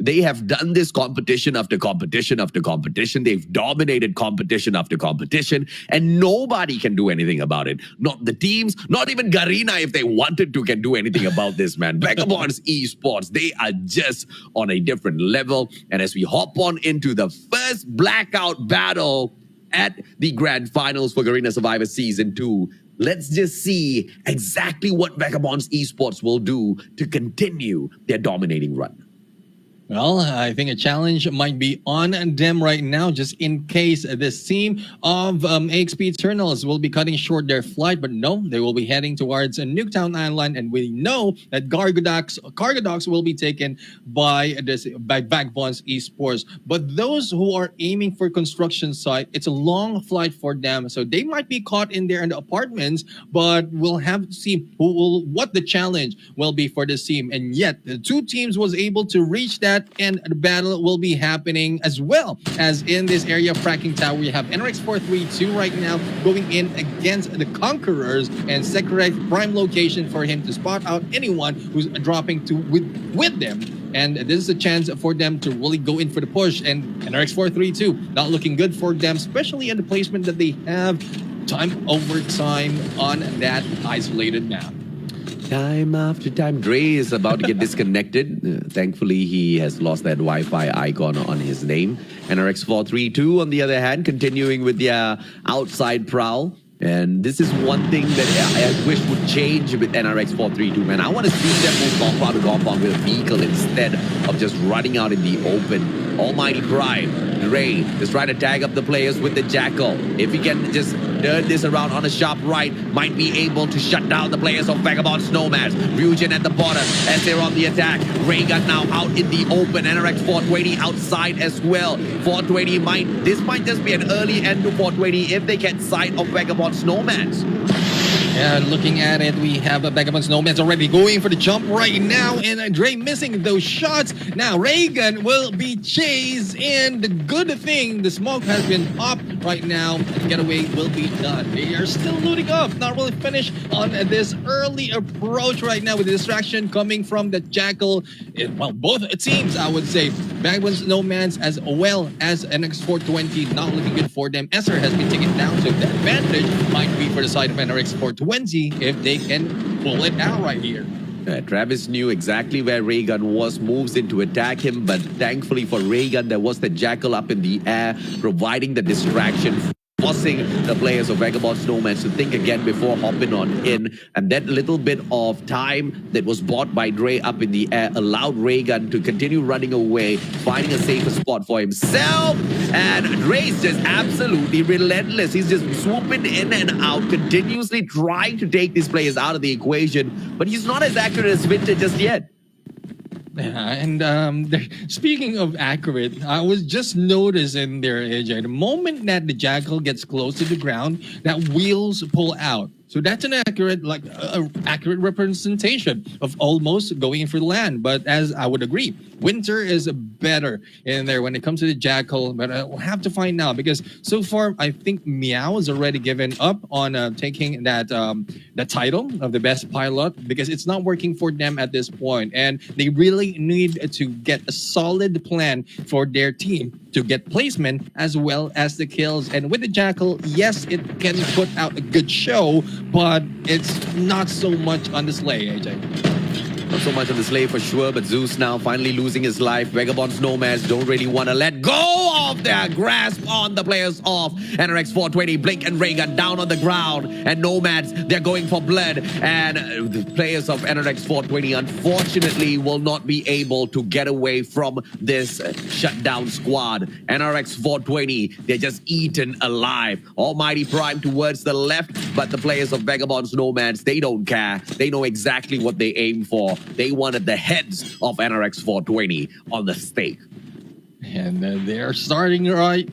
They have done this competition after competition after competition. They've dominated competition after competition, and nobody can do anything about it. Not the teams, not even Garena, if they wanted to, can do anything about this, man. Vagabonds Esports, they are just on a different level. And as we hop on into the first blackout battle at the grand finals for Garena Survivor Season 2, let's just see exactly what Vagabonds Esports will do to continue their dominating run. Well, I think a challenge might be on them right now, just in case this team of AXP Eternals will be cutting short their flight. But no, they will be heading towards Nuketown Island, and we know that Cargodox will be taken by Vagabonds Esports. But those who are aiming for construction site, it's a long flight for them, so they might be caught in there in the apartments. But we'll have to see what the challenge will be for this team. And yet, the two teams was able to reach that. And the battle will be happening as well as in this area of Fracking Tower. We have NRX432 right now going in against the Conquerors, and Secorect prime location for him to spot out anyone who's dropping with them. And this is a chance for them to really go in for the push. And NRX432 not looking good for them, especially in the placement that they have time over time on that isolated map. Time after time, Dre is about to get disconnected. Thankfully, he has lost that Wi-Fi icon on his name. NRX432, on the other hand, continuing with their outside prowl. And this is one thing that I wish would change with NRX432, man. I want to see them move compound to compound with a vehicle instead of just running out in the open. Almighty Pride, Ray, just try to tag up the players with the Jackal. If he can just turn this around on a sharp right, might be able to shut down the players of Vagabond Snowmads. Ryujin at the bottom as they're on the attack. Raygun now out in the open. NRX 420 outside as well. 420 this might just be an early end to 420 if they get sight of Vagabond Snowmads. Yeah, looking at it, we have a Vagabond Snowman's already going for the jump right now, and Dre missing those shots. Now, Raygun will be chased, and the good thing, the smoke has been up right now, and the getaway will be done. They are still looting up, not really finished on this early approach right now with the distraction coming from the Jackal. Well, both teams, I would say. Vagabond Snowman's as well as NX420, not looking good for them. Esser has been taken down, so the advantage might be for the side of NRX420 if they can pull it out right here. Travis knew exactly where Raygun was, moves in to attack him, but thankfully for Raygun, there was the Jackal up in the air, providing the distraction, forcing the players of Vagabond Snowman to think again before hopping on in. And that little bit of time that was bought by Dre up in the air allowed Raygun to continue running away, finding a safer spot for himself. And Dre's just absolutely relentless. He's just swooping in and out, continuously trying to take these players out of the equation. But he's not as accurate as Vintage just yet. Yeah, and speaking of accurate, I was just noticing there, AJ, the moment that the Jackal gets close to the ground, that wheels pull out. So that's an accurate, accurate representation of almost going in for land. But as I would agree, Winter is better in there when it comes to the Jackal. But we'll have to find out, because so far I think Meow has already given up on taking that the title of the best pilot, because it's not working for them at this point, and they really need to get a solid plan for their team to get placement as well as the kills. And with the Jackal, yes, it can put out a good show, but it's not so much on display, AJ. Not so much on display for sure, but Zeus now finally losing his life. Vagabond Snowmads don't really want to let go of their grasp on the players of NRX 420. Blink and Raygun down on the ground, and Nomads, they're going for blood. And the players of NRX 420 unfortunately will not be able to get away from this shutdown squad. NRX 420, they're just eaten alive. Almighty Prime towards the left, but the players of Vagabond Snowmads, they don't care. They know exactly what they aim for. They wanted the heads of NRX 420 on the stake. And they're starting right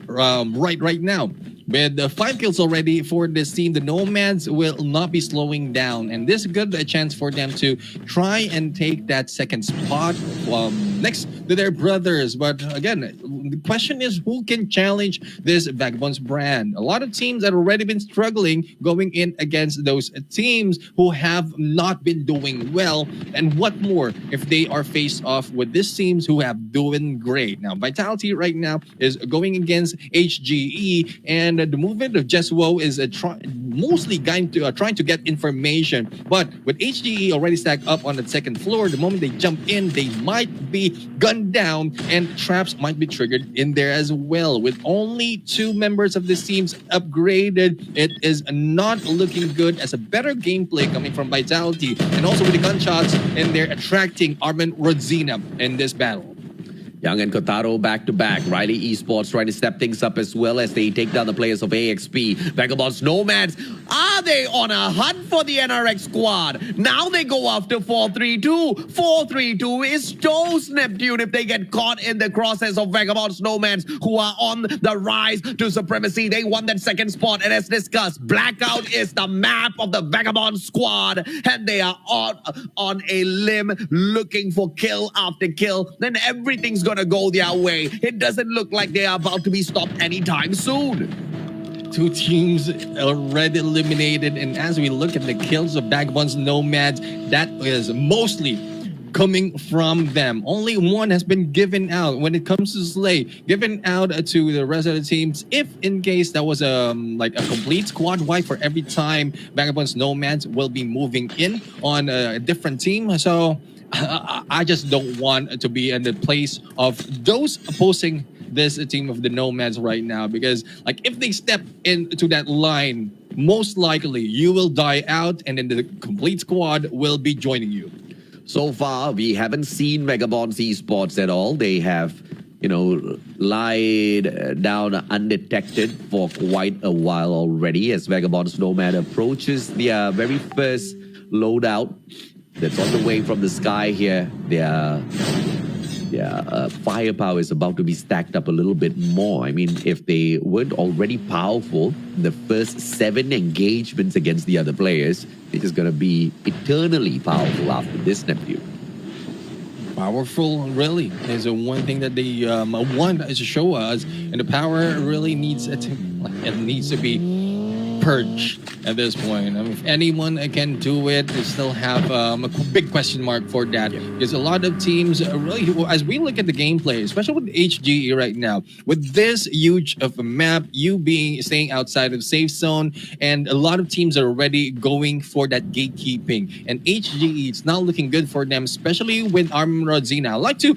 now. With 5 kills already for this team, the Nomads will not be slowing down. And this is a good chance for them to try and take that second spot next to their brothers. But again, The question is, who can challenge this Vagabonds brand? A lot of teams that already been struggling going in against those teams who have not been doing well. And what more if they are faced off with these teams who have doing great? Now, Vitality right now is going against HGE, and the movement of Jeswo is mostly trying to get information. But with HGE already stacked up on the second floor, the moment they jump in, they might be gunned down, and traps might be triggered in there as well. With only 2 members of this team's upgraded, it is not looking good as a better gameplay coming from Vitality, and also with the gunshots in there attracting Armin Rodzina in this battle. Young and Kotaro back to back. Riley Esports trying to step things up as well as they take down the players of AXP. Vagabonds Nomads, are they on a hunt for the NRX squad? Now they go after 432. 432 is toast, Neptune, if they get caught in the crosshairs of Vagabonds Nomads, who are on the rise to supremacy. They won that second spot, and as discussed, Blackout is the map of the Vagabond squad, and they are on a limb looking for kill after kill. Then everything's going to go their way. It doesn't look like they are about to be stopped anytime soon. 2 teams already eliminated, and as we look at the kills of Vagabonds Nomads, that is mostly coming from them. Only 1 has been given out when it comes to Slay, given out to the rest of the teams. If in case that was like a complete squad wipe for every time Vagabonds Nomads will be moving in on a different team. So I just don't want to be in the place of those opposing this team of the Nomads right now, because like if they step into that line, most likely you will die out, and then the complete squad will be joining you. So far, we haven't seen Vagabonds Esports at all. They have, lied down undetected for quite a while already as Vagabonds Nomad approaches their very first loadout that's on the way from the sky here. Their firepower is about to be stacked up a little bit more. I mean, if they weren't already powerful, the first 7 engagements against the other players, it is going to be eternally powerful after this, Neptune. Powerful, really, is one thing that they want to show us, and the power really needs to be purged at this point. I mean, if anyone can do it, they still have a big question mark for that. Because a lot of teams really, as we look at the gameplay, especially with HGE right now, with this huge of a map, staying outside of safe zone, and a lot of teams are already going for that gatekeeping. And HGE, it's not looking good for them, especially with Armin Rodzina. I'd like to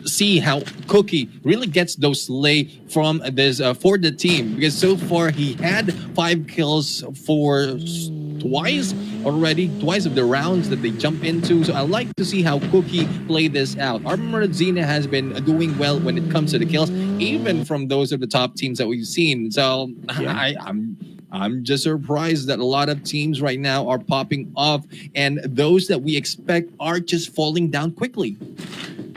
see how Cookie really gets those slay from this for the team, because so far he had 5 kills for twice of the rounds that they jump into. So I like to see how Cookie play this out. Armin Rodzina has been doing well when it comes to the kills, even from those of the top teams that we've seen. So yeah. I'm just surprised that a lot of teams right now are popping off, and those that we expect are just falling down quickly.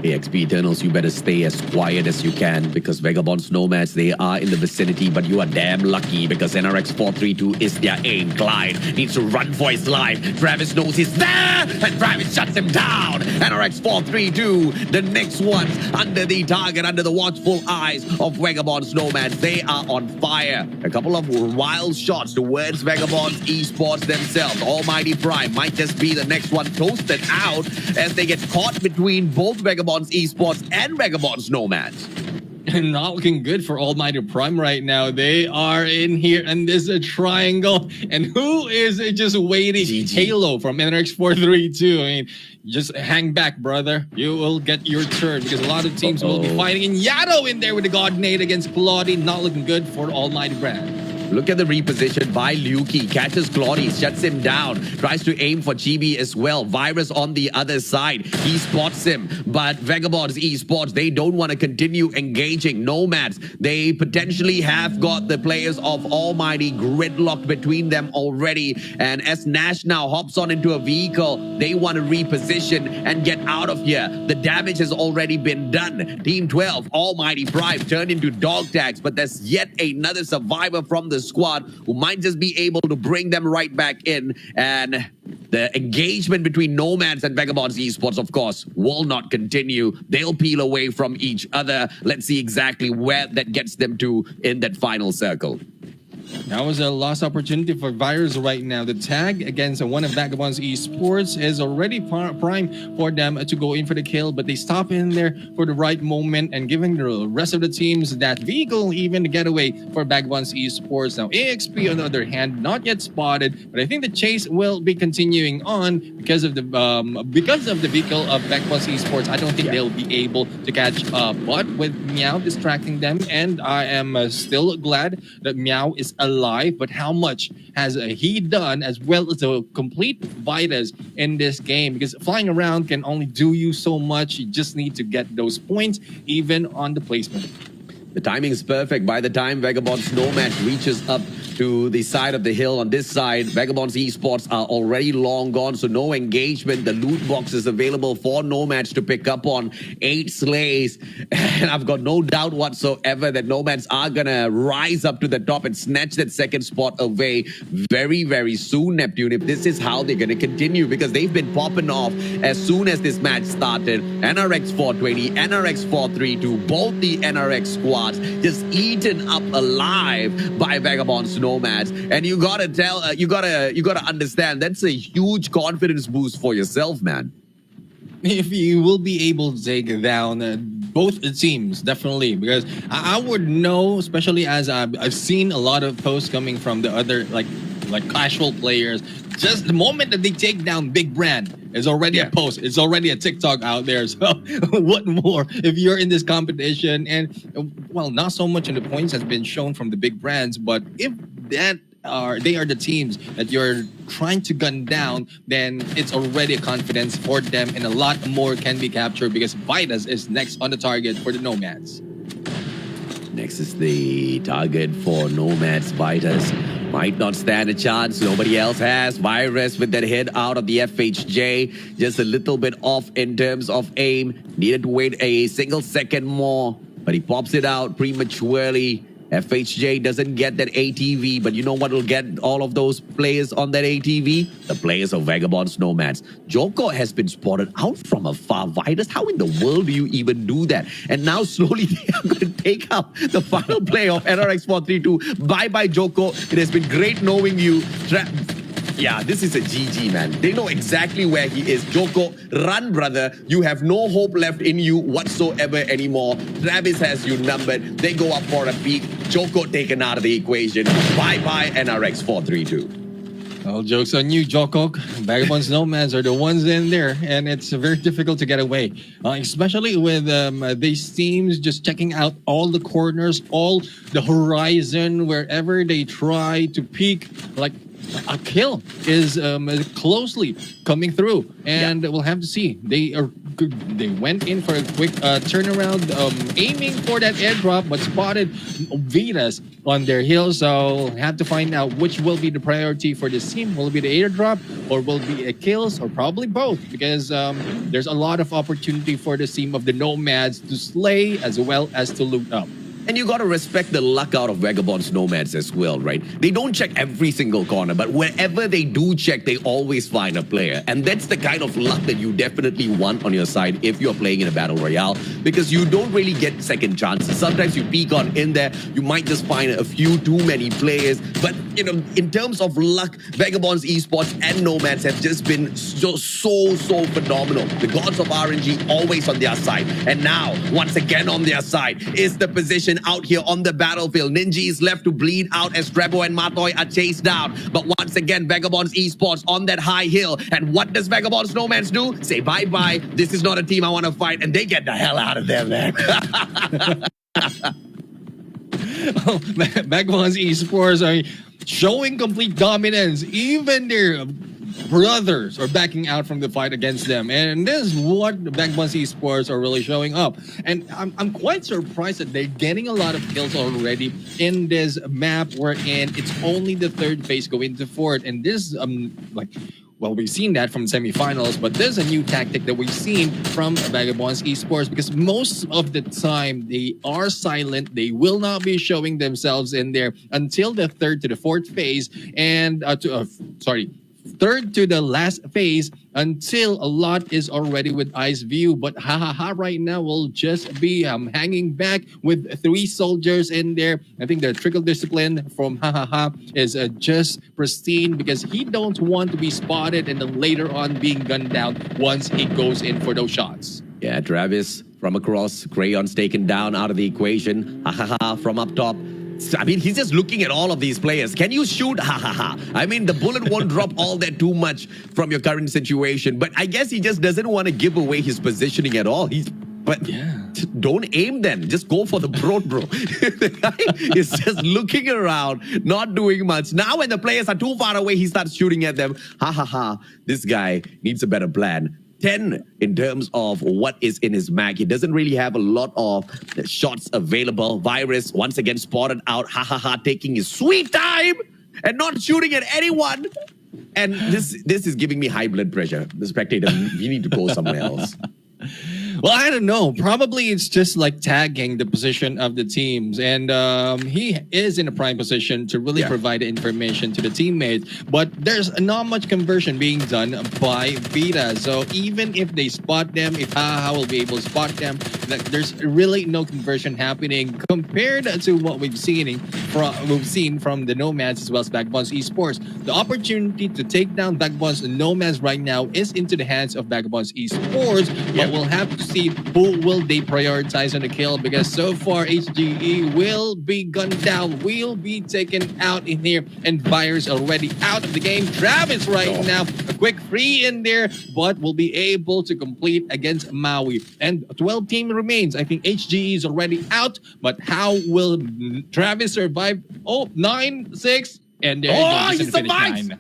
AXP Eternals, you better stay as quiet as you can, because Vagabonds Nomads, they are in the vicinity, but you are damn lucky because NRX 432 is their aim. Clyde needs to run for his life. Travis knows he's there, and Travis shuts him down. NRX 432, the next ones under the target, under the watchful eyes of Vagabonds Nomads. They are on fire. A couple of wild shots towards Vagabonds Esports themselves. Almighty Prime might just be the next one toasted out as they get caught between both Vagabonds Esports and Vagabonds Nomads. Not looking good for Almighty Prime right now. They are in here, and there's a triangle. And who is just waiting? GG. Halo from NRX 432. I mean, just hang back, brother. You will get your turn, because a lot of teams will be fighting. And Yato in there with the God Nade against Claudie. Not looking good for Almighty Prime. Look at the reposition by Luki. Catches Claudie, shuts him down. Tries to aim for Chibi as well. Virus on the other side. He spots him. But Vagabonds Esports, they don't want to continue engaging. Nomads, they potentially have got the players of Almighty gridlocked between them already. And as Nash now hops on into a vehicle, they want to reposition and get out of here. The damage has already been done. Team 12, Almighty Prime, turned into dog tags. But there's yet another survivor from the squad who might just be able to bring them right back in. And The engagement between Nomads and Vagabonds Esports, of course, will not continue. They'll peel away from each other. Let's see exactly where that gets them to in that final circle. That was a lost opportunity for Virus right now. The tag against one of Vagabonds Esports is already prime for them to go in for the kill, but they stop in there for the right moment and giving the rest of the teams that vehicle even to get away for Vagabonds Esports. Now, AXP, on the other hand, not yet spotted, but I think the chase will be continuing on because of the vehicle of Vagabonds Esports. I don't think they'll be able to catch up, but with Meow distracting them, and I am still glad that Meow is alive, but how much has he done as well as the complete Vitas in this game? Because flying around can only do you so much. You just need to get those points even on the placement. The timing is perfect. By the time Vagabonds Nomad reaches up to the side of the hill on this side, Vagabonds Esports are already long gone, so no engagement. The loot box is available for Nomads to pick up on. 8 slays, and I've got no doubt whatsoever that Nomads are gonna rise up to the top and snatch that second spot away very, very soon, Neptune, if this is how they're gonna continue, because they've been popping off as soon as this match started. NRX 420, NRX 432, both the NRX squads just eaten up alive by Vagabonds Nomads, and you gotta understand that's a huge confidence boost for yourself, man. If you will be able to take down both teams, definitely, because I would know, especially as I've seen a lot of posts coming from the other like casual players. Just the moment that they take down big brand, it's already a post. It's already a TikTok out there. So what more if you're in this competition? And well, not so much in the points has been shown from the big brands, but if they are the teams that you're trying to gun down, then it's already a confidence for them, and a lot more can be captured because Vitas is next on the target for the Nomads. Next is the target for Nomads. Vitas might not stand a chance. Nobody else has. Virus with that hit out of the FHJ. Just a little bit off in terms of aim. Needed to wait a single second more, but he pops it out prematurely. FHJ doesn't get that ATV, but you know what will get all of those players on that ATV? The players of Vagabonds Nomads. Joko has been spotted out from afar. Vitus, how in the world do you even do that? And now slowly they are going to take up the final play of NRX 432. Bye-bye, Joko. It has been great knowing you. Yeah, this is a GG, man. They know exactly where he is. Joko, run, brother. You have no hope left in you whatsoever anymore. Travis has you numbered. They go up for a peek. Joko taken out of the equation. Bye-bye, NRX 432. Well, joke's on you, Joko. Vagabonds Nomads are the ones in there, and it's very difficult to get away. Especially with these teams just checking out all the corners, all the horizon, wherever they try to peek, like a kill is closely coming through, and we'll have to see. They went in for a quick turnaround, aiming for that airdrop, but spotted Vitas on their hill. So have to find out which will be the priority for this team. Will it be the airdrop, or will it be a kills, or probably both? Because there's a lot of opportunity for the team of the Nomads to slay as well as to loot up. And you got to respect the luck out of Vagabonds Nomads as well, right? They don't check every single corner, but wherever they do check, they always find a player. And that's the kind of luck that you definitely want on your side if you're playing in a Battle Royale, because you don't really get second chances. Sometimes you peek on in there, you might just find a few too many players. But, you know, in terms of luck, Vagabonds Esports and Nomads have just been so phenomenal. The gods of RNG always on their side. And now, once again on their side, is the position out here on the battlefield. Ninja is left to bleed out as Trebo and Matoy are chased down. But once again, Vagabonds Esports on that high hill. And what does Vagabonds Nomads do? Say bye-bye. This is not a team I want to fight. And they get the hell out of there, man. Vagabonds Esports are showing complete dominance. Even their brothers are backing out from the fight against them, and this is what the Vagabonds Esports are really showing up. And I'm quite surprised that they're getting a lot of kills already in this map, wherein it's only the third phase going to fourth. And this well, we've seen that from semifinals, but there's a new tactic that we've seen from Vagabonds Esports, because most of the time they are silent. They will not be showing themselves in there until the third to the fourth phase, and third to the last phase until a lot is already with Ice View. But right now will just be hanging back with 3 soldiers in there. I think the trickle discipline from is just pristine because he don't want to be spotted and then later on being gunned down once he goes in for those shots. Yeah, Travis from across, Crayon's taken down out of the equation. From up top. I mean, he's just looking at all of these players. Can you shoot? I mean, the bullet won't drop all that too much from your current situation. But I guess he just doesn't want to give away his positioning at all. But Yeah. don't aim then. Just go for the bro. The guy is just looking around, not doing much. Now when the players are too far away, he starts shooting at them. This guy needs a better plan. 10 in terms of what is in his mag. He doesn't really have a lot of shots available. Virus once again spotted out. Taking his sweet time and not shooting at anyone. And this is giving me high blood pressure. The spectator, you need to go somewhere else. Well, I don't know. Probably it's just like tagging the position of the teams. And he is in a prime position to really provide the information to the teammates. But there's not much conversion being done by Vita. So even if they spot them, if will be able to spot them, there's really no conversion happening compared to what we've seen from the Nomads as well as Vagabonds Esports. The opportunity to take down Vagabonds and Nomads right now is into the hands of Vagabonds Esports. But we'll have to see who will they prioritize on the kill because so far HGE will be gunned down, will be taken out in here, and Virus already out of the game. Travis right now, a quick free in there, but will be able to complete against Maui. And 12 team remains. I think HGE is already out, but how will Travis survive? 9-6, and there he goes to the finish line.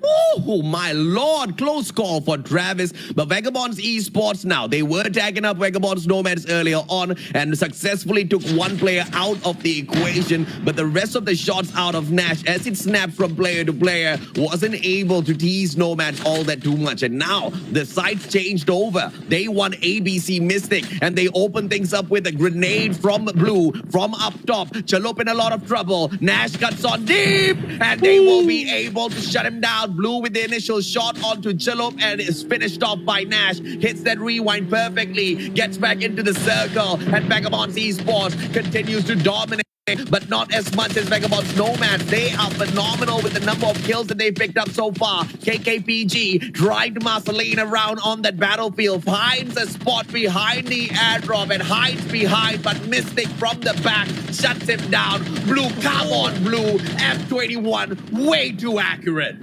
Oh, my Lord. Close call for Travis. But Vagabonds Esports now, they were tagging up Vagabonds Nomads earlier on and successfully took one player out of the equation. But the rest of the shots out of Nash, as it snapped from player to player, wasn't able to tease Nomads all that too much. And now the sides changed over. They won ABC Mystic and they opened things up with a grenade from Blue from up top. Chalup in a lot of trouble. Nash cuts on deep and they will be able to shut him down. Blue with the initial shot onto Chalup and is finished off by Nash. Hits that rewind perfectly. Gets back into the circle. And Vagabonds Esports continues to dominate. But not as much as Vagabonds Nomads. They are phenomenal with the number of kills that they've picked up so far. KKPG trying to Marceline around on that battlefield. Finds a spot behind the airdrop and hides behind. But Mystic from the back shuts him down. Blue, come on, Blue. F21, way too accurate.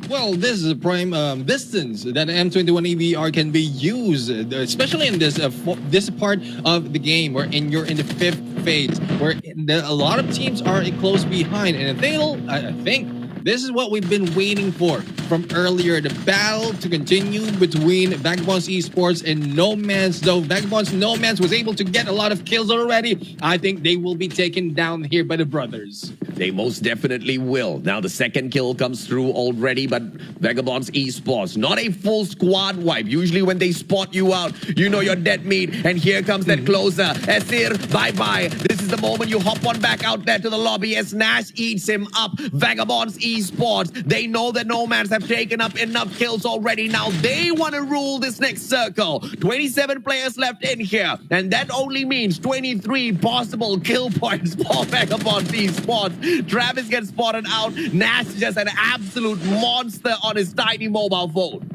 Well, this is a prime distance that M21 EVR can be used, especially in this part of the game where you're in the 5th phase, where a lot of teams are close behind. And I think this is what we've been waiting for from earlier, the battle to continue between Vagabonds Esports and Nomads. Though Vagabonds Nomads was able to get a lot of kills already, I think they will be taken down here by the brothers. They most definitely will. Now the second kill comes through already, but Vagabonds Esports, not a full squad wipe. Usually when they spot you out, you know you're dead meat. And here comes that closer. Esir, bye-bye. This is the moment you hop on back out there to the lobby as Nash eats him up. Vagabonds Esports, they know that Nomads have taken up enough kills already. Now they want to rule this next circle. 27 players left in here. And that only means 23 possible kill points for Vagabonds Esports. Travis gets spotted out. Nash is just an absolute monster on his tiny mobile phone.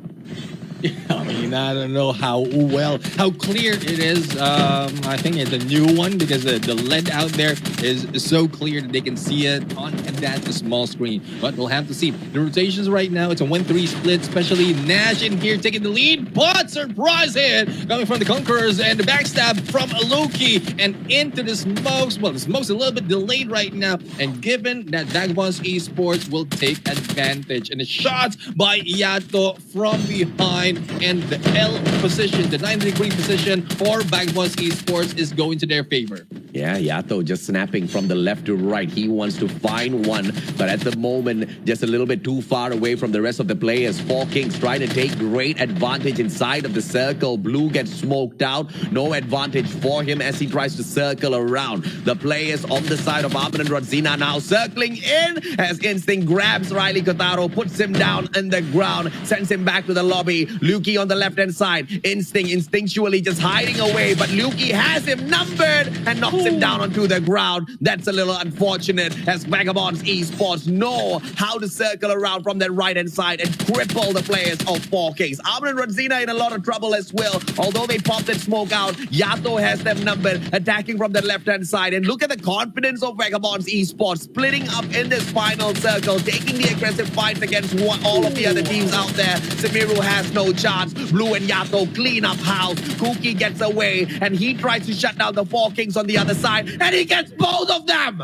I mean, I don't know how clear it is. I think it's a new one because the LED out there is so clear that they can see it on that small screen. But we'll have to see. The rotations right now, it's a 1-3 split, especially Nash in here taking the lead. But surprise hit coming from the Conquerors and the backstab from Loki and into the smokes. Well, the smokes a little bit delayed right now. And given that Vagabonds Esports will take advantage. And the shots by Yato from behind. And the L position, the 90-degree position for Vagabonds Esports is going to their favor. Yeah, Yato just snapping from the left to right. He wants to find one, but at the moment, just a little bit too far away from the rest of the players. Four Kings trying to take great advantage inside of the circle. Blue gets smoked out. No advantage for him as he tries to circle around. The players on the side of Armin and Rodzina now circling in as Instinct grabs Riley Kotaro, puts him down in the ground, sends him back to the lobby. Lukey on the left-hand side. Instinct instinctually just hiding away, but Lukey has him numbered and knocks him down onto the ground. That's a little unfortunate as Vagabonds Esports know how to circle around from their right-hand side and cripple the players of 4Ks. Armin and Rodzina in a lot of trouble as well. Although they popped that smoke out, Yato has them numbered, attacking from the left-hand side. And look at the confidence of Vagabonds Esports, splitting up in this final circle, taking the aggressive fights against all of the other teams out there. Samiru has no chance. Blue and Yato clean up house. Kuki gets away, and he tries to shut down the 4 Kings on the other side, and he gets both of them!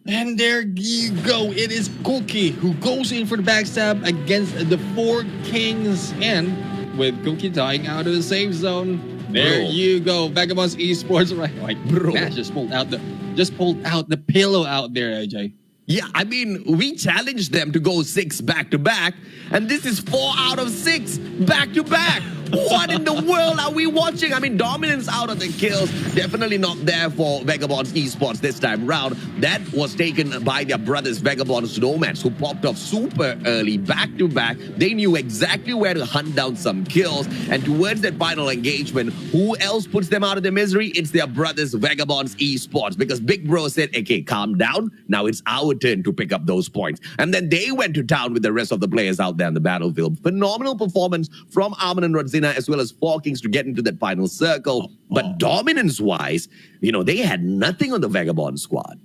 And there you go. It is Kuki who goes in for the backstab against the 4 Kings. And with Kuki dying out of the safe zone, there you go. Vagabonds Esports, right? Like, Nash just pulled out the pillow out there, AJ. Yeah, I mean, we challenged them to go 6 back-to-back, and this is 4 out of 6 back-to-back. What in the world are we watching? I mean, dominance out of the kills. Definitely not there for Vagabonds Esports this time round. That was taken by their brothers, Vagabonds Nomads, who popped off super early, back-to-back. They knew exactly where to hunt down some kills. And towards that final engagement, who else puts them out of their misery? It's their brothers, Vagabonds Esports. Because Big Bro said, okay, calm down. Now it's our turn to pick up those points. And then they went to town with the rest of the players out there in the battlefield. Phenomenal performance from Armin and Rodzina, as well as 4 Kings to get into that final circle. But dominance-wise, you know, they had nothing on the Vagabond squad.